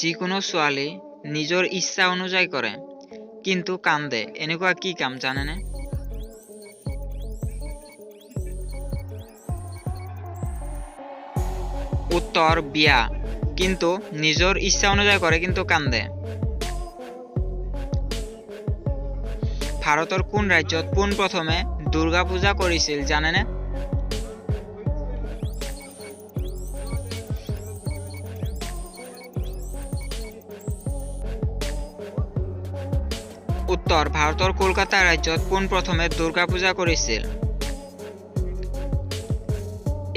যিকোনো ছোৱালী নিজৰ ইচ্ছা অনুযায়ী কৰে কিন্তু কান্দে, এনেকুৱা কি কাম জানেনে? উত্তৰ বিয়া, কিন্তু নিজৰ ইচ্ছা অনুযায়ী কৰে কিন্তু কান্দে। ভাৰতৰ কোন ৰাজ্যত পোনপ্ৰথমে দুৰ্গা পূজা কৰিছিল জানেনে? উত্তৰ ভাৰতৰ কলকাতা ৰাজ্যত পোনপ্ৰথমে দুৰ্গা পূজা কৰিছিল।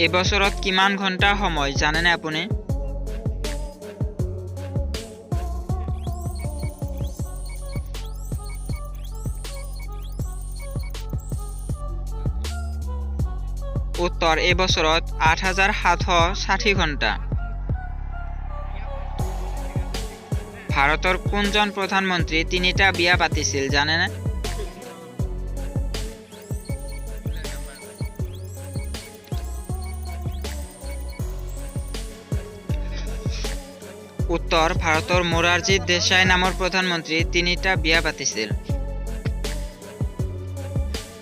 এবছৰত কিমান ঘণ্টা সময় জানেনে আপুনি? উত্তৰ এবছৰত ৮৭৬০ ঘণ্টা। ভাৰতৰ কোনজন প্ৰধানমন্ত্ৰী তিনিটা বিয়া পাতিছিল জানেনে? উত্তৰ ভাৰতৰ মোৰাৰজী দেশাই নামৰ প্ৰধানমন্ত্ৰী তিনিটা বিয়া পাতিছিল।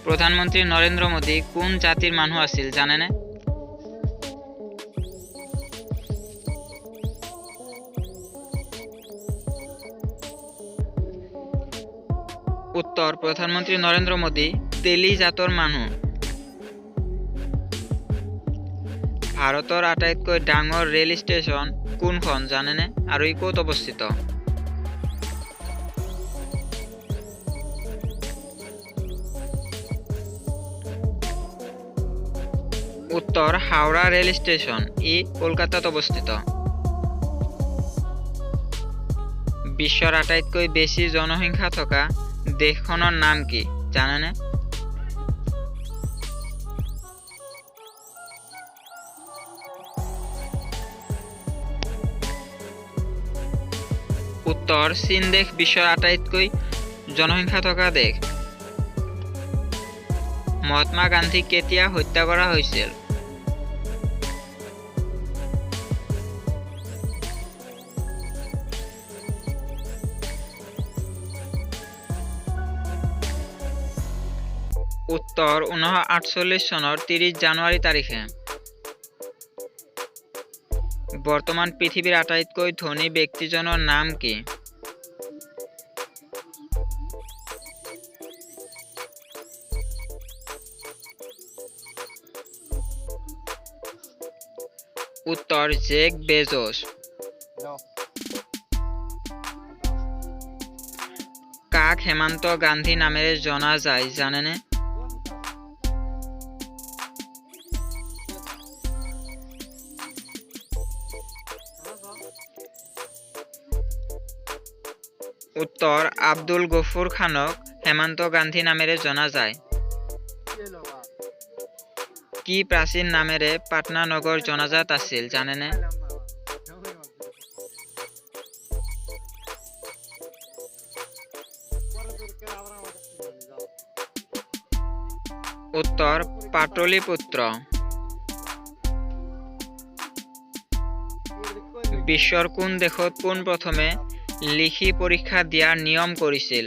প্ৰধানমন্ত্ৰী নৰেন্দ্ৰ মোদী কোন জাতিৰ মানুহ আছিল জানেনে? উত্তৰ প্ৰধানমন্ত্ৰী নৰেন্দ্ৰ মোদী তেলী জাতৰ মানুহ। ভাৰতৰ আটাইতকৈ ডাঙৰ ৰেল ষ্টেচন কোনখন জানেনে আৰু ই ক'ত অৱস্থিত? উত্তৰ হাওৰা ৰেল ষ্টেচন, ই কলকাতাত অৱস্থিত। বিশ্বৰ আটাইতকৈ বেছি জনসংখ্যা থকা দেশখনৰ নাম কি জানেনে? উত্তৰ চীন দেশ বিশ্বৰ আটাইতকৈ জনসংখ্যা থকা দেশ। মহাত্মা গান্ধীক কেতিয়া হত্যা কৰা হৈছিল? উত্তৰ 1948 চনৰ 30 জানুৱাৰী তাৰিখে। বৰ্তমান পৃথিৱীৰ আটাইতকৈ ধনী ব্যক্তিজনৰ নাম কি? উত্তৰ জেক বেজোছ। কাক হেমন্ত গান্ধী নামেৰে জনা যায় জানেনে? উত্তৰ আব্দুল গফুৰ খানক হেমন্ত গান্ধী নামেৰে জনা যায়। কি প্ৰাচীন নামেৰে পাটনা নগৰ জনাজাত আছিল জানেনে? উত্তৰ পাটলিপুত্ৰ। বিশ্বৰ কোন দেশত পোনপ্ৰথমে লিখি পৰীক্ষা দিয়াৰ নিয়ম কৰিছিল?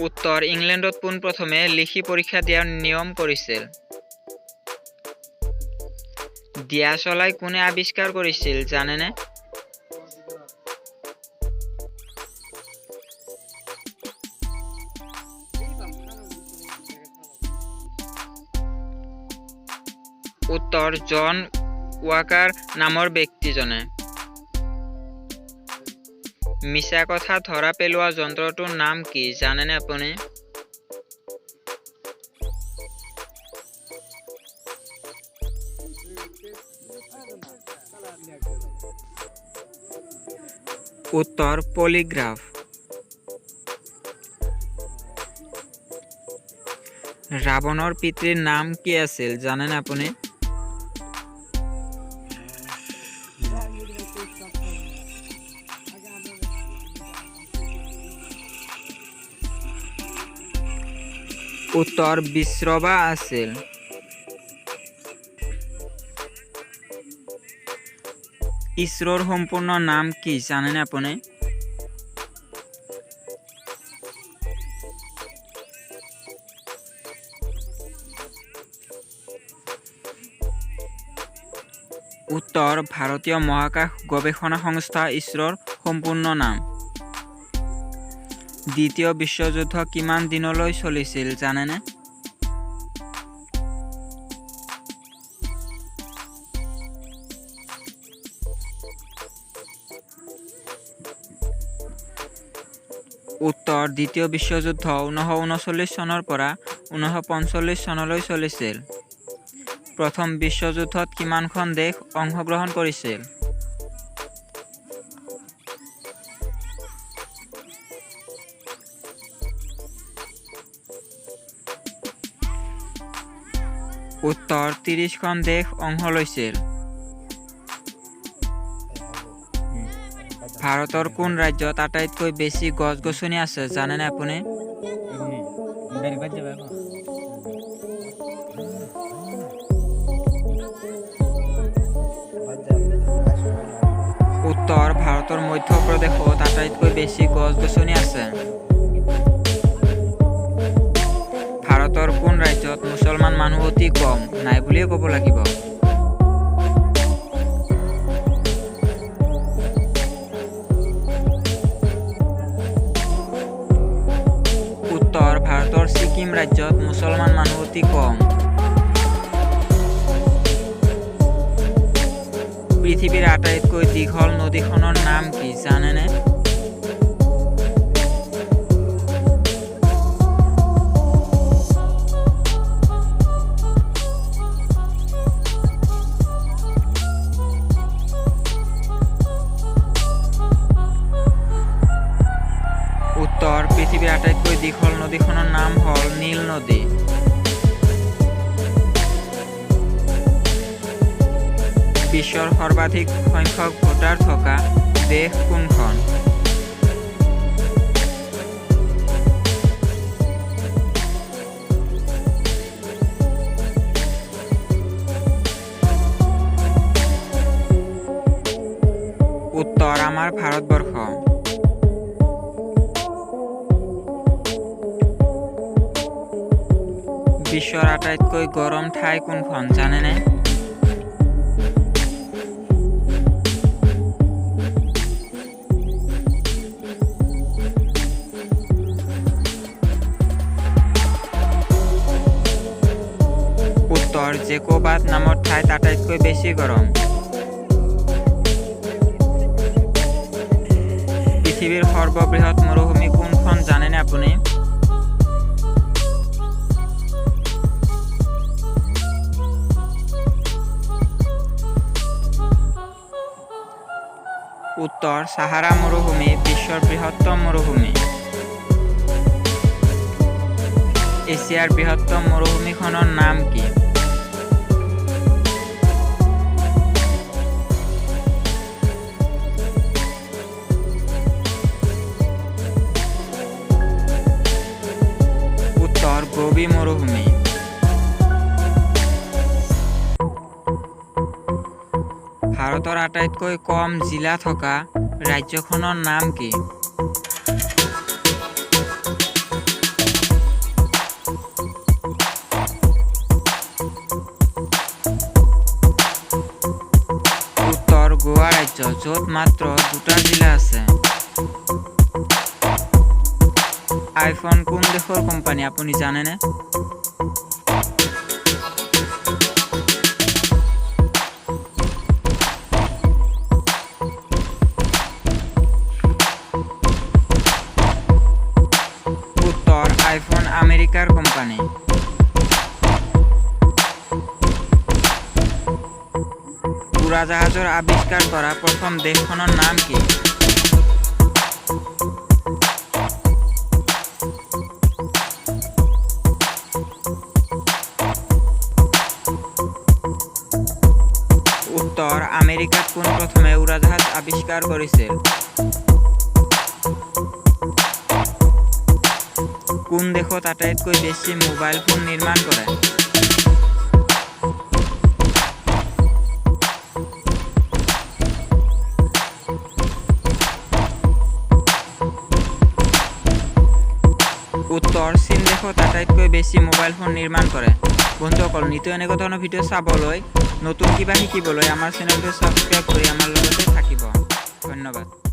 উত্তৰ ইংলেণ্ডত পোনপ্ৰথমে লিখি পৰীক্ষা দিয়াৰ নিয়ম কৰিছিল। দিয়াচলাই কোনে আৱিষ্কাৰ কৰিছিল জানেনে? উত্তৰ জন ৱাকাৰ নামৰ ব্যক্তিজনে। মিছা কথা ধৰা পেলোৱা যন্ত্ৰটোৰ নাম কি জানেনে আপুনি? উত্তৰ পলিগ্ৰাফ। ৰাৱণৰ পিতৃৰ নাম কি আছিল জানেনে আপুনি? উত্তৰ বিশ্ৰবা আছিল। ইছৰোৰ সম্পূৰ্ণ নাম কি জানেনে আপুনি? উত্তৰ ভাৰতীয় মহাকাশ গৱেষণা সংস্থা ইছৰোৰ সম্পূৰ্ণ নাম। দ্বিতীয় বিশ্বযুদ্ধ কিমান দিনলৈ চলিছিল জানেনে? উত্তৰ দ্বিতীয় বিশ্বযুদ্ধ 1939 চনৰ পৰা 1945 চনলৈ চলিছিল। প্ৰথম বিশ্বযুদ্ধত কিমানখন দেশ অংশগ্ৰহণ কৰিছিল? উত্তৰ 30খন দেশ অংশ লৈছিল। ভাৰতৰ কোন ৰাজ্যত আটাইতকৈ বেছি গছ-গছনি আছে জানেনে আপুনি? উত্তৰ ভাৰতৰ মধ্যপ্ৰদেশত আটাইতকৈ বেছি গছ-গছনি আছে। ভাৰতৰ কোন ৰাজ্যত মুছলমান মানুহ অতি কম, নাই বুলিয়ে ক'ব লাগিব? উত্তৰ ভাৰতৰ ছিকিম ৰাজ্যত মুছলমান মানুহ অতি কম। পৃথিৱীৰ আটাইতকৈ দীঘল নদীখনৰ নাম কি জানেনে? উত্তৰ পৃথিৱীৰ আটাইতকৈ দীঘল নদীখনৰ নাম হ'ল নীল নদী। বিশ্বৰ সৰ্বাধিক সংখ্যক ভোটাৰ থকা দেশ কোনখন? উত্তৰ আমাৰ ভাৰতবৰ্ষ। বিশ্বৰ আটাইতকৈ গৰম ঠাই কোনখন জানেনে? উত্তৰ জেকোবাত নামৰ ঠাইত আটাইতকৈ বেছি গৰম। পৃথিৱীৰ সৰ্ববৃহৎ মৰুভূমি কোনখন জানেনে আপুনি? উত্তৰ সাহাৰা মৰুভূমি বিশ্বৰ বৃহত্তম মৰুভূমি। এছিয়াৰ বৃহত্তম মৰুভূমিখনৰ নাম কি? উত্তৰ গোবি মৰুভূমি। ভাৰতৰ আটাইতকৈ কম জিলা থকা ৰাজ্যখনৰ নাম কি? উত্তৰ গোৱা ৰাজ্য, য'ত মাত্ৰ 2টা জিলা আছে। আইফোন কোন দেশৰ কোম্পানী আপুনি জানেনে? উত্তৰ আইফোন আমেৰিকাৰ কোম্পানী। উৰাজাহাজৰ আৱিষ্কাৰ কৰা প্ৰথম দেশখনৰ নাম কি? উত্তৰ আমেৰিকাত পোনপ্ৰথমে উৰাজাহাজ আৱিষ্কাৰ কৰিছিল। কোন দেশত আটাইতকৈ বেছি মোবাইল ফোন নিৰ্মাণ কৰে? উত্তৰ চীন দেশত আটাইতকৈ বেছি মোবাইল ফোন নিৰ্মাণ কৰে। বন্ধুসকল, নিতৌ এনেকুৱা ধৰণৰ ভিডিঅ' চাবলৈ, নতুন কিবা শিকিবলৈ আমাৰ চেনেলটো ছাবস্ক্ৰাইব কৰি আমাৰ লগতে থাকিব। ধন্যবাদ।